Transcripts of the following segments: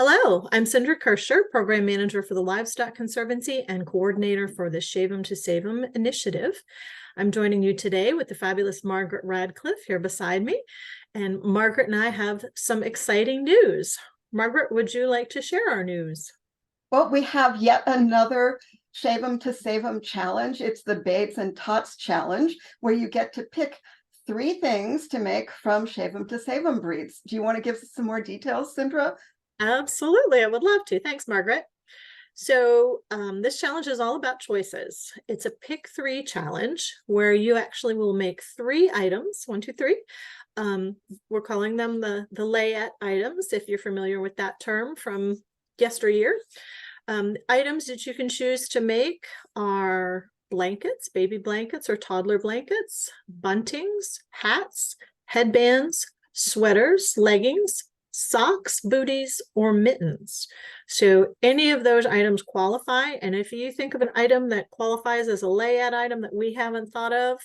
Hello, I'm Sandra Kirscher, Program Manager for the Livestock Conservancy and Coordinator for the Shave 'em to Save 'em initiative. I'm joining you today with the fabulous Margaret Radcliffe here beside me. And Margaret and I have some exciting news. Margaret, would you like to share our news? Well, we have yet another Shave 'em to Save 'em challenge. It's the Babes and Tots challenge, where you get to pick 3 things to make from Shave 'em to Save 'em breeds. Do you want to give us some more details, Sindra? Absolutely, I would love to. Thanks, Margaret. So this challenge is all about choices. It's a pick 3 challenge where you actually will make 3 items, 1, 2, 3. We're calling them the Layette items, if you're familiar with that term from yesteryear. Items that you can choose to make are blankets, baby blankets or toddler blankets, buntings, hats, headbands, sweaters, leggings, socks, booties, or mittens. So any of those items qualify. And if you think of an item that qualifies as a Layette item that we haven't thought of,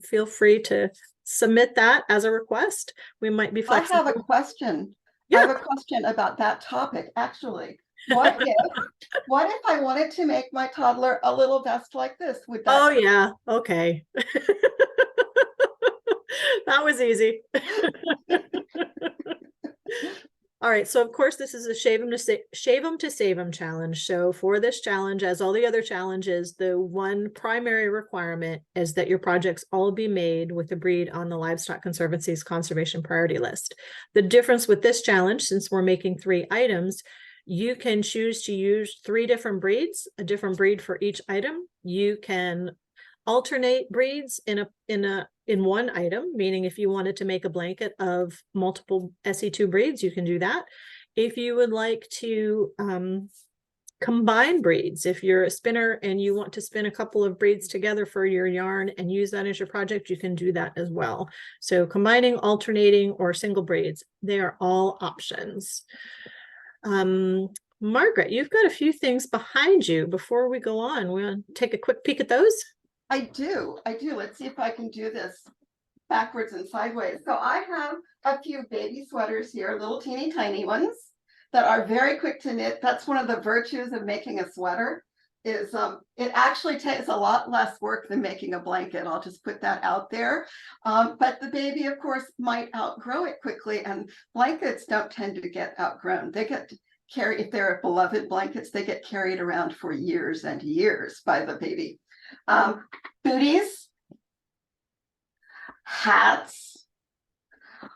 feel free to submit that as a request. We might be flexible. I have a question. Yeah. I have a question about that topic, actually. What if I wanted to make my toddler a little vest like this? Would that? Oh, yeah. Okay. That was easy. All right, so of course this is a Shave 'em to Save 'em challenge. So for this challenge, as all the other challenges, the one primary requirement is that your projects all be made with a breed on the Livestock Conservancy's conservation priority list. The difference with this challenge, since we're making 3 items, you can choose to use 3 different breeds, a different breed for each item. You can alternate breeds in one item, meaning if you wanted to make a blanket of multiple SE2 breeds, you can do that. If you would like to combine breeds, if you're a spinner and you want to spin a couple of breeds together for your yarn and use that as your project, you can do that as well. So combining, alternating, or single breeds, they are all options. Margaret, you've got a few things behind you. Before we go on, we want to take a quick peek at those. I do. Let's see if I can do this backwards and sideways. So I have a few baby sweaters here, little teeny tiny ones that are very quick to knit. That's one of the virtues of making a sweater is it actually takes a lot less work than making a blanket. I'll just put that out there. But the baby, of course, might outgrow it quickly, and blankets don't tend to get outgrown. They get carried, if they're beloved blankets, they get carried around for years and years by the baby. Booties, hats.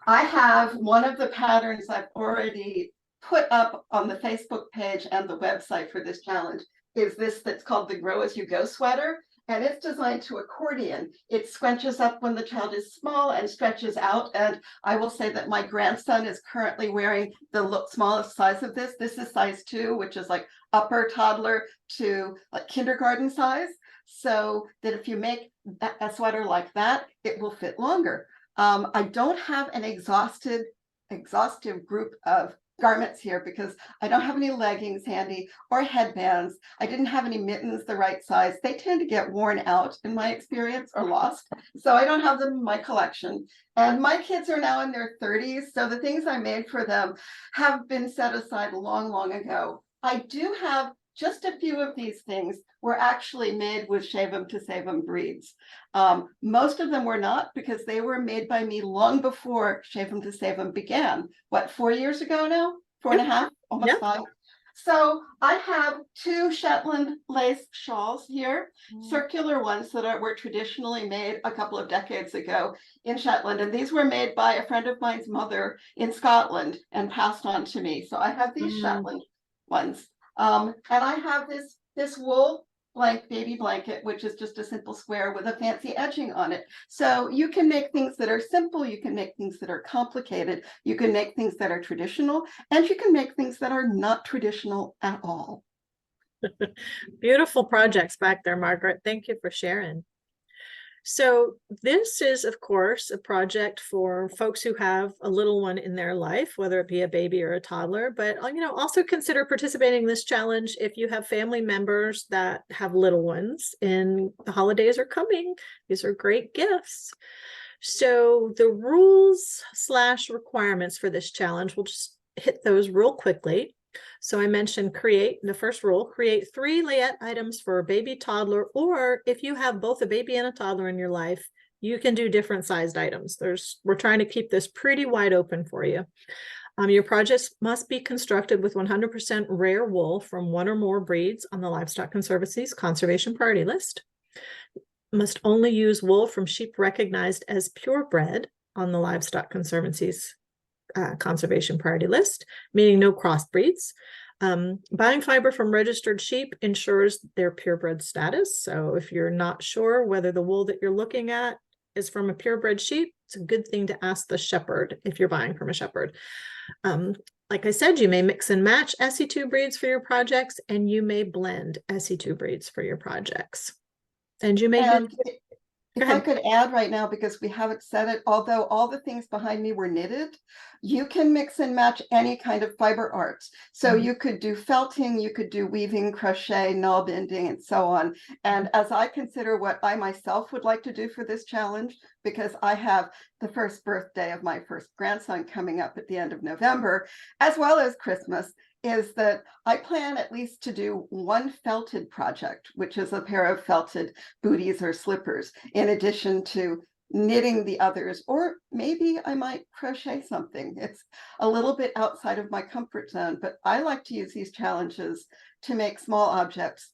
I have one of the patterns I've already put up on the Facebook page and the website for this challenge is this that's called the Grow As You Go sweater, and it's designed to accordion. It scrunches up when the child is small and stretches out, and I will say that my grandson is currently wearing the smallest size of this. This is size 2, which is like upper toddler to like kindergarten size. So that if you make a sweater like that, it will fit longer. I don't have an exhaustive group of garments here because I don't have any leggings handy or headbands. I didn't have any mittens the right size. They tend to get worn out in my experience or lost. So I don't have them in my collection. And my kids are now in their 30s. So the things I made for them have been set aside long, long ago. I do have just a few of these things were actually made with Shave 'em to Save 'em breeds. Most of them were not, because they were made by me long before Shave 'em to Save 'em began. What, 4 years ago now? 4.5, almost 5. So I have 2 Shetland lace shawls here, circular ones that were traditionally made a couple of decades ago in Shetland. And these were made by a friend of mine's mother in Scotland and passed on to me. So I have these Shetland ones. And I have this wool baby blanket, which is just a simple square with a fancy edging on it. So you can make things that are simple, you can make things that are complicated, you can make things that are traditional, and you can make things that are not traditional at all. Beautiful projects back there, Margaret. Thank you for sharing. So this is, of course, a project for folks who have a little one in their life, whether it be a baby or a toddler, but also consider participating in this challenge if you have family members that have little ones and the holidays are coming. These are great gifts. So the rules / requirements for this challenge, we'll just hit those real quickly. So I mentioned create, the first rule, create 3 layette items for a baby, toddler, or if you have both a baby and a toddler in your life, you can do different sized items. We're trying to keep this pretty wide open for you. Your projects must be constructed with 100% rare wool from one or more breeds on the Livestock Conservancy's conservation priority list. Must only use wool from sheep recognized as purebred on the Livestock Conservancy's conservation priority list, meaning no crossbreeds. Buying fiber from registered sheep ensures their purebred status. So if you're not sure whether the wool that you're looking at is from a purebred sheep, it's a good thing to ask the shepherd if you're buying from a shepherd. Like I said, you may mix and match SE2 breeds for your projects, and you may blend SE2 breeds for your projects. And you may And do. if I could add right now, because we haven't said it, although all the things behind me were knitted, you can mix and match any kind of fiber art. So you could do felting, you could do weaving, crochet, null binding, and so on. And as I consider what I myself would like to do for this challenge, because I have the first birthday of my first grandson coming up at the end of November, as well as Christmas, is that I plan at least to do one felted project, which is a pair of felted booties or slippers, in addition to knitting the others, or maybe I might crochet something. It's a little bit outside of my comfort zone, but I like to use these challenges to make small objects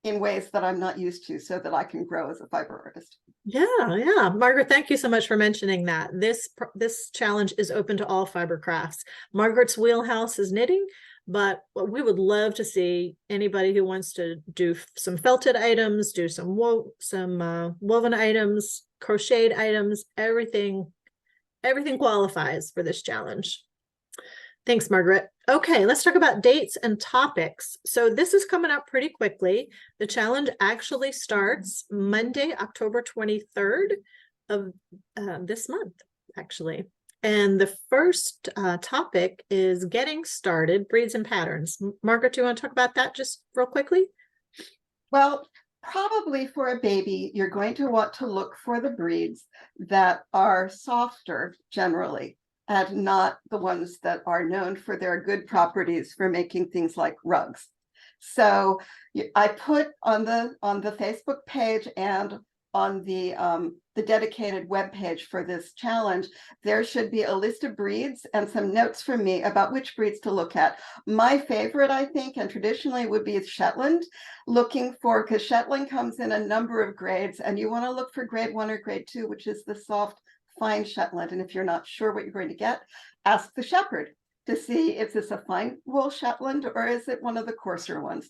in ways that I'm not used to so that I can grow as a fiber artist. Yeah, Margaret, thank you so much for mentioning that. This challenge is open to all fiber crafts. Margaret's wheelhouse is knitting, but we would love to see anybody who wants to do some felted items, do some woven items, crocheted items, everything qualifies for this challenge. Thanks, Margaret. Okay, let's talk about dates and topics. So this is coming up pretty quickly. The challenge actually starts Monday, October 23rd of this month, actually. And the first topic is getting started, breeds and patterns. Margaret, do you want to talk about that just real quickly? Well, probably for a baby, you're going to want to look for the breeds that are softer generally, and not the ones that are known for their good properties for making things like rugs. So I put on the Facebook page and on the dedicated web page for this challenge, there should be a list of breeds and some notes from me about which breeds to look at. My favorite, I think, and traditionally would be Shetland, because Shetland comes in a number of grades, and you want to look for grade 1 or grade 2, which is the soft, fine Shetland. And if you're not sure what you're going to get, ask the shepherd to see, is this a fine wool Shetland or is it one of the coarser ones?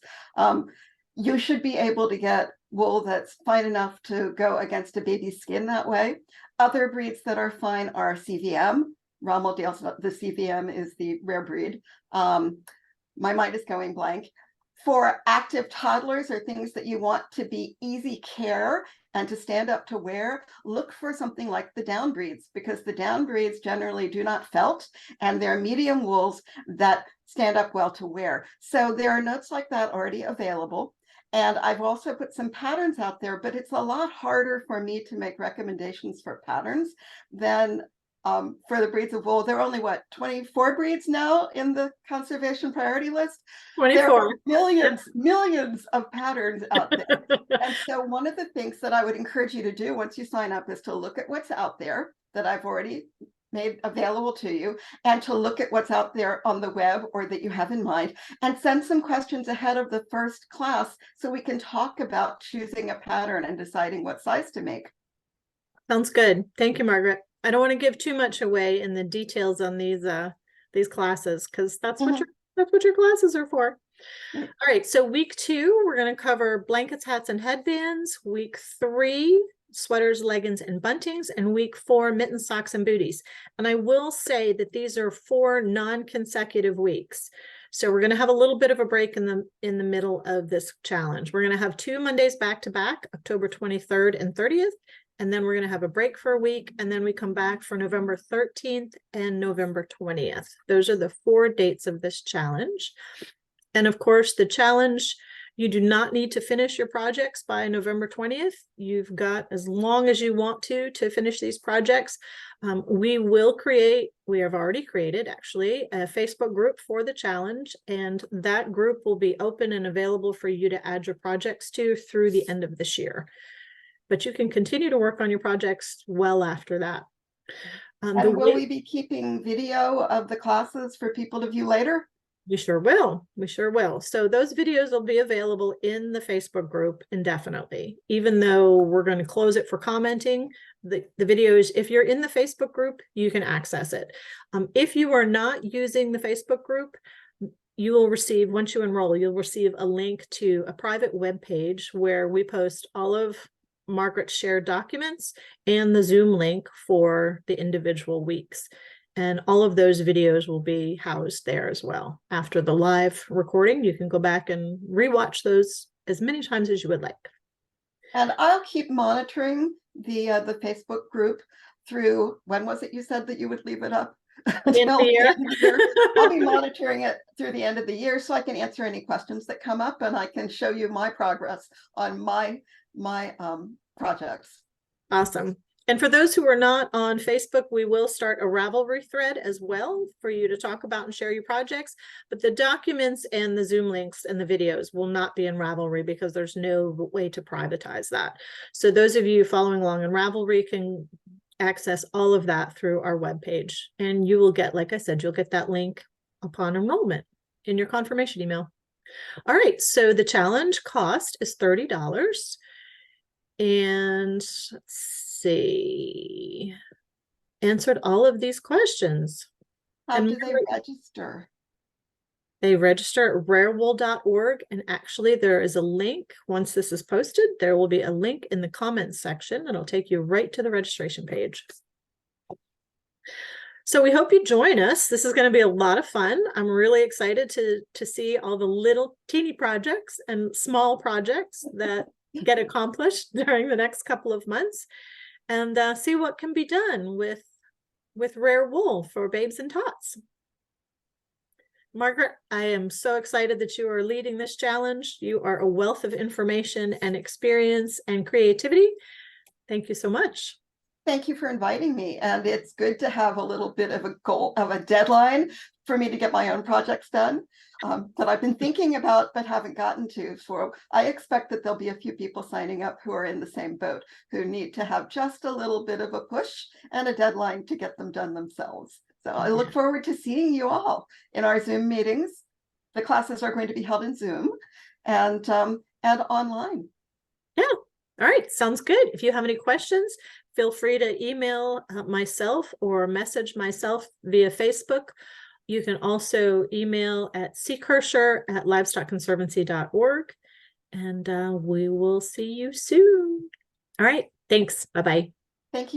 You should be able to get wool that's fine enough to go against a baby's skin that way. Other breeds that are fine are CVM. Rommel Dale's, the CVM is the rare breed. My mind is going blank. For active toddlers or things that you want to be easy care and to stand up to wear, look for something like the down breeds, because the down breeds generally do not felt, and they're medium wools that stand up well to wear. So there are notes like that already available. And I've also put some patterns out there, but it's a lot harder for me to make recommendations for patterns than for the breeds of wool. There are only, 24 breeds now in the conservation priority list? 24. There are millions of patterns out there. And so one of the things that I would encourage you to do once you sign up is to look at what's out there that I've already made available to you, and to look at what's out there on the web or that you have in mind, and send some questions ahead of the first class so we can talk about choosing a pattern and deciding what size to make. Sounds good. Thank you, Margaret. I don't want to give too much away in the details on these classes, because that's what your classes are for. All right, so week 2, we're going to cover blankets, hats, and headbands. Week 3, sweaters, leggings, and buntings, and week 4, mittens, socks, and booties. And I will say that these are 4 non-consecutive weeks. So we're going to have a little bit of a break in the middle of this challenge. We're going to have 2 Mondays back to back, October 23rd and 30th. And then we're going to have a break for a week, and then we come back for November 13th and November 20th. Those are the 4 dates of this challenge. And of course, the challenge You do not need to finish your projects by November 20th. You've got as long as you want to finish these projects. We have already created actually a Facebook group for the challenge, and that group will be open and available for you to add your projects to through the end of this year. But you can continue to work on your projects well after that. And will we be keeping video of the classes for people to view later? We sure will. We sure will. So those videos will be available in the Facebook group indefinitely, even though we're going to close it for commenting. The videos, if you're in the Facebook group, you can access it. If you are not using the Facebook group, you will receive, once you enroll, you'll receive a link to a private web page where we post all of Margaret's shared documents and the Zoom link for the individual weeks. And all of those videos will be housed there as well. After the live recording, you can go back and rewatch those as many times as you would like. And I'll keep monitoring the Facebook group through, when was it you said that you would leave it up? Until the end of the year. I'll be monitoring it through the end of the year so I can answer any questions that come up, and I can show you my progress on my projects. Awesome. And for those who are not on Facebook, we will start a Ravelry thread as well for you to talk about and share your projects. But the documents and the Zoom links and the videos will not be in Ravelry because there's no way to privatize that. So those of you following along in Ravelry can access all of that through our webpage. And you will get, like I said, you'll get that link upon enrollment in your confirmation email. All right, so the challenge cost is $30. And let's see, answered all of these questions. How do they register? They register at rarewool.org, and actually there is a link. Once this is posted, there will be a link in the comments section. It'll take you right to the registration page. So we hope you join us. This is going to be a lot of fun. I'm really excited to see all the little teeny projects and small projects that get accomplished during the next couple of months, and see what can be done with rare wool for babes and tots. Margaret, I am so excited that you are leading this challenge. You are a wealth of information and experience and creativity. Thank you so much. Thank you for inviting me. And it's good to have a little bit of a goal, of a deadline for me to get my own projects done that I've been thinking about but haven't gotten to. So I expect that there'll be a few people signing up who are in the same boat, who need to have just a little bit of a push and a deadline to get them done themselves. So I look forward to seeing you all in our Zoom meetings. The classes are going to be held in Zoom and online. Yeah. All right. Sounds good. If you have any questions, feel free to email myself or message myself via Facebook. You can also email at ckirscher@livestockconservancy.org, and we will see you soon. All right. Thanks. Bye-bye. Thank you.